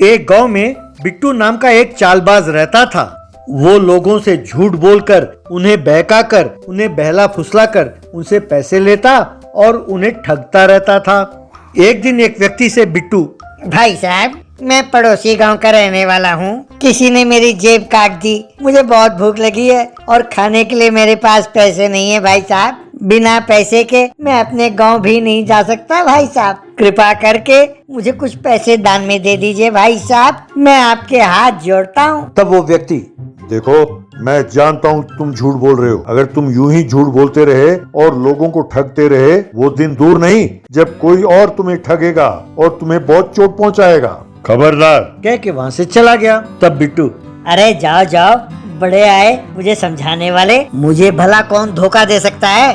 एक गांव में बिट्टू नाम का एक चालबाज रहता था। वो लोगों से झूठ बोलकर, उन्हें बहकाकर, उन्हें बहला फुसलाकर उनसे पैसे लेता और उन्हें ठगता रहता था। एक दिन एक व्यक्ति से बिट्टू, भाई साहब, मैं पड़ोसी गांव का रहने वाला हूँ। किसी ने मेरी जेब काट दी। मुझे बहुत भूख लगी है और खाने के लिए मेरे पास पैसे नहीं है भाई साहब। बिना पैसे के मैं अपने गांव भी नहीं जा सकता भाई साहब। कृपा करके मुझे कुछ पैसे दान में दे दीजिए भाई साहब। मैं आपके हाथ जोड़ता हूँ। तब वो व्यक्ति, देखो, मैं जानता हूँ तुम झूठ बोल रहे हो। अगर तुम यूं ही झूठ बोलते रहे और लोगों को ठगते रहे, वो दिन दूर नहीं जब कोई और तुम्हें ठगेगा और तुम्हें बहुत चोट पहुंचाएगा। खबरदार। कह के वहाँ से चला गया। तब बिट्टू, अरे जाओ जाओ, बड़े आए मुझे समझाने वाले। मुझे भला कौन धोखा दे सकता है।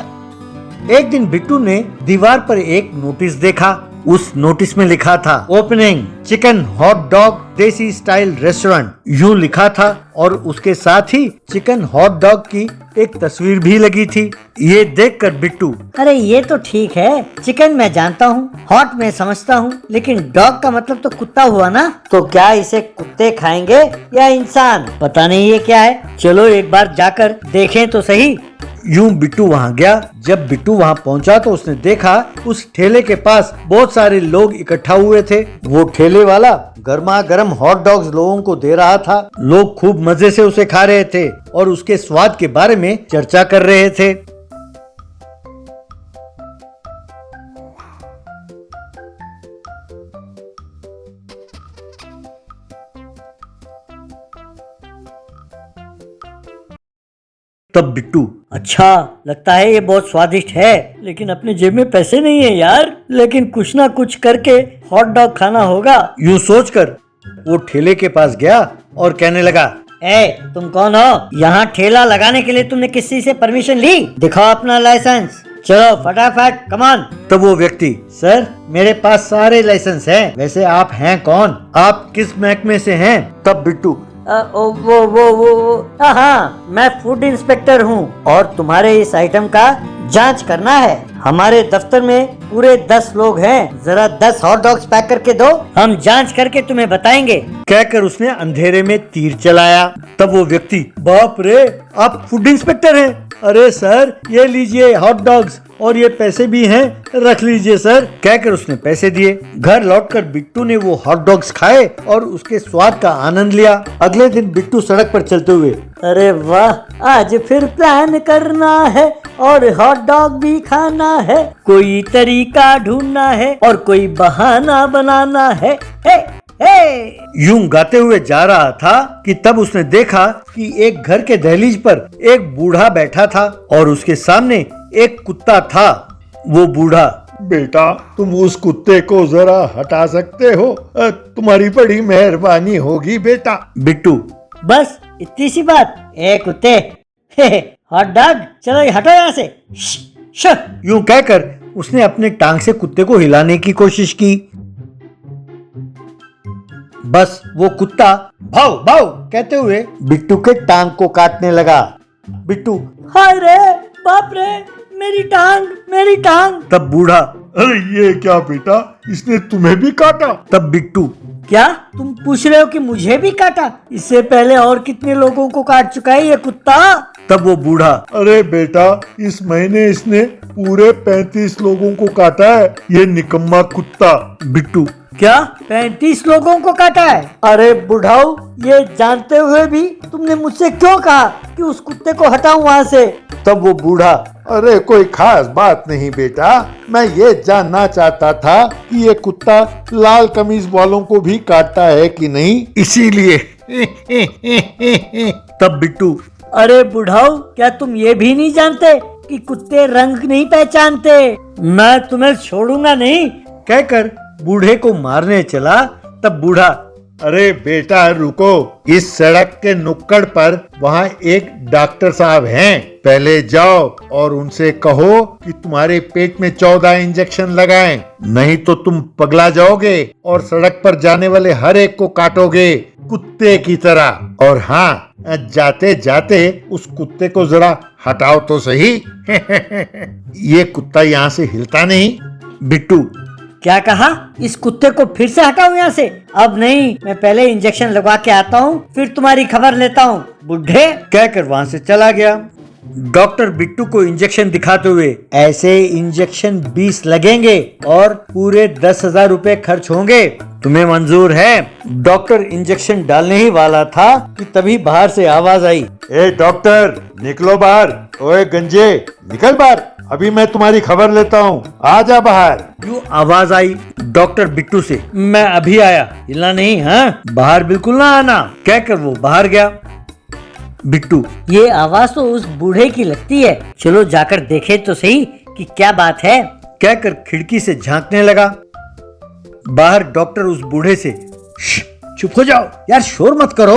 एक दिन बिट्टू ने दीवार पर एक नोटिस देखा। उस नोटिस में लिखा था, ओपनिंग चिकन हॉट डॉग देसी स्टाइल रेस्टोरेंट, यूं लिखा था। और उसके साथ ही चिकन हॉट डॉग की एक तस्वीर भी लगी थी। ये देखकर बिट्टू, अरे ये तो ठीक है, चिकन मैं जानता हूँ, हॉट मैं समझता हूँ, लेकिन डॉग का मतलब तो कुत्ता हुआ ना। तो क्या इसे कुत्ते खाएंगे या इंसान? पता नहीं ये क्या है। चलो एक बार जाकर देखें तो सही। यूं बिट्टू वहां गया। जब बिट्टू वहां पहुंचा तो उसने देखा उस ठेले के पास बहुत सारे लोग इकट्ठा हुए थे। वो ठेले वाला गर्मा गर्म हॉट डॉग्स लोगों को दे रहा था। लोग खूब मजे से उसे खा रहे थे और उसके स्वाद के बारे में चर्चा कर रहे थे। तब बिट्टू, अच्छा लगता है ये बहुत स्वादिष्ट है, लेकिन अपने जेब में पैसे नहीं है यार। लेकिन कुछ ना कुछ करके हॉट डॉग खाना होगा। यूं सोचकर वो ठेले के पास गया और कहने लगा, तुम कौन हो? यहाँ ठेला लगाने के लिए तुमने किसी से परमिशन ली? दिखाओ अपना लाइसेंस। चलो फटाफट, कमान। तब वो व्यक्ति, सर मेरे पास सारे लाइसेंस हैं। वैसे आप हैं कौन? आप किस महकमे से हैं? तब बिट्टू, हाँ, मैं फूड इंस्पेक्टर हूँ और तुम्हारे इस आइटम का जांच करना है। हमारे दफ्तर में पूरे 10 लोग हैं। जरा 10 हॉट डॉग्स पैक करके दो, हम जांच करके तुम्हें बताएंगे। कहकर उसने अंधेरे में तीर चलाया। तब वो व्यक्ति, बाप रे, आप फूड इंस्पेक्टर हैं? अरे सर, ये लीजिए हॉट डॉग्स और ये पैसे भी हैं, रख लीजिए सर। कहकर उसने पैसे दिए। घर लौटकर बिट्टू ने वो हॉट डॉग्स खाए और उसके स्वाद का आनंद लिया। अगले दिन बिट्टू सड़क पर चलते हुए, अरे वाह, आज फिर प्लान करना है और हॉट डॉग भी खाना है। कोई तरीका ढूंढना है और कोई बहाना बनाना है। यूं गाते हुए जा रहा था कि तब उसने देखा कि एक घर के दहलीज पर एक बूढ़ा बैठा था और उसके सामने एक कुत्ता था। वो बूढ़ा, बेटा, तुम उस कुत्ते को जरा हटा सकते हो? तुम्हारी बड़ी मेहरबानी होगी बेटा। बिट्टू, बस इतनी सी बात? कुत्ते, हॉट डॉग, चलो हटो यहाँ से। यूं कहकर उसने अपने टांग से कुत्ते को हिलाने की कोशिश की। बस वो कुत्ता भाव भाव कहते हुए बिट्टू के टांग को काटने लगा। बिट्टू, हाय रे, बाप रे, मेरी टांग, मेरी टांग। तब बूढ़ा, अरे ये क्या बेटा, इसने तुम्हें भी काटा? तब बिट्टू, क्या तुम पूछ रहे हो कि मुझे भी काटा? इससे पहले और कितने लोगों को काट चुका है ये कुत्ता? तब वो बूढ़ा, अरे बेटा, इस महीने इसने पूरे 35 लोगों को काटा है, ये निकम्मा कुत्ता। बिट्टू, क्या 35 लोगों को काटा है? अरे बुढ़ाऊ, ये जानते हुए भी तुमने मुझसे क्यों कहा कि उस कुत्ते को हटाऊं वहाँ से? तब वो बूढ़ा, अरे कोई खास बात नहीं बेटा, मैं ये जानना चाहता था कि ये कुत्ता लाल कमीज वालों को भी काटता है कि नहीं, इसीलिए। तब बिट्टू, अरे बुढ़ाऊ, क्या तुम ये भी नहीं जानते कि कुत्ते रंग नहीं पहचानते? मैं तुम्हें छोड़ूंगा नहीं। कहकर बूढ़े को मारने चला। तब बूढ़ा, अरे बेटा रुको, इस सड़क के नुक्कड़ पर वहाँ एक डॉक्टर साहब हैं, पहले जाओ और उनसे कहो कि तुम्हारे पेट में 14 इंजेक्शन लगाएं, नहीं तो तुम पगला जाओगे और सड़क पर जाने वाले हर एक को काटोगे कुत्ते की तरह। और हाँ, जाते जाते उस कुत्ते को जरा हटाओ तो सही। ये कुत्ता यहाँ से हिलता नहीं। बिट्टू, क्या कहा? इस कुत्ते को फिर से हटाऊं यहाँ से? अब नहीं, मैं पहले इंजेक्शन लगवा के आता हूँ, फिर तुम्हारी खबर लेता हूँ। बुढ़े कहकर वहाँ से चला गया। डॉक्टर बिट्टू को इंजेक्शन दिखाते हुए, ऐसे इंजेक्शन 20 लगेंगे और पूरे 10,000 रुपए खर्च होंगे, तुम्हें मंजूर है? डॉक्टर इंजेक्शन डालने ही वाला था कि तभी बाहर से आवाज आई, ए डॉक्टर, निकलो बाहर। ओए गंजे, निकल बाहर, अभी मैं तुम्हारी खबर लेता हूँ, आ जा बाहर। यूं आवाज आई डॉक्टर बिट्टू से, मैं अभी आया, हिलना नहीं, हाँ? बाहर बिल्कुल ना आना। कहकर वो बाहर गया। बिट्टू, ये आवाज तो उस बूढ़े की लगती है, चलो जाकर देखे तो सही कि क्या बात है। कहकर खिड़की से झांकने लगा। बाहर डॉक्टर उस बूढ़े से, "श्श, चुप हो जाओ यार, शोर मत करो।"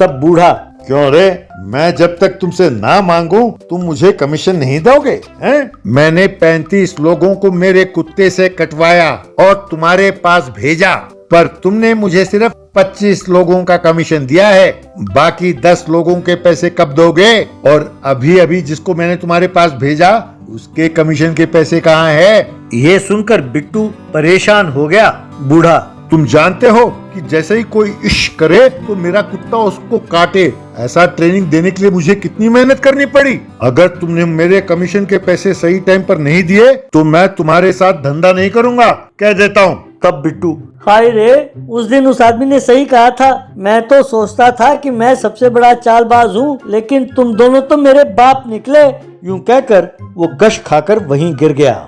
तब बूढ़ा, क्यों रे, मैं जब तक तुमसे ना मांगू तुम मुझे कमीशन नहीं दोगे हैं? मैंने 35 लोगों को मेरे कुत्ते से कटवाया और तुम्हारे पास भेजा, पर तुमने मुझे सिर्फ 25 लोगों का कमीशन दिया है। बाकी 10 लोगों के पैसे कब दोगे? और अभी अभी जिसको मैंने तुम्हारे पास भेजा उसके कमीशन के पैसे कहाँ है? ये सुनकर बिट्टू परेशान हो गया। बूढ़ा, तुम जानते हो कि जैसे ही कोई इश्क करे तो मेरा कुत्ता उसको काटे। ऐसा ट्रेनिंग देने के लिए मुझे कितनी मेहनत करनी पड़ी। अगर तुमने मेरे कमीशन के पैसे सही टाइम पर नहीं दिए तो मैं तुम्हारे साथ धंधा नहीं करूंगा, कह देता हूँ। तब बिट्टू, हाय रे, उस दिन उस आदमी ने सही कहा था। मैं तो सोचता था कि मैं सबसे बड़ा चालबाज हूँ, लेकिन तुम दोनों तो मेरे बाप निकले। यूं कहकर वो गश खाकर वहीं गिर गया।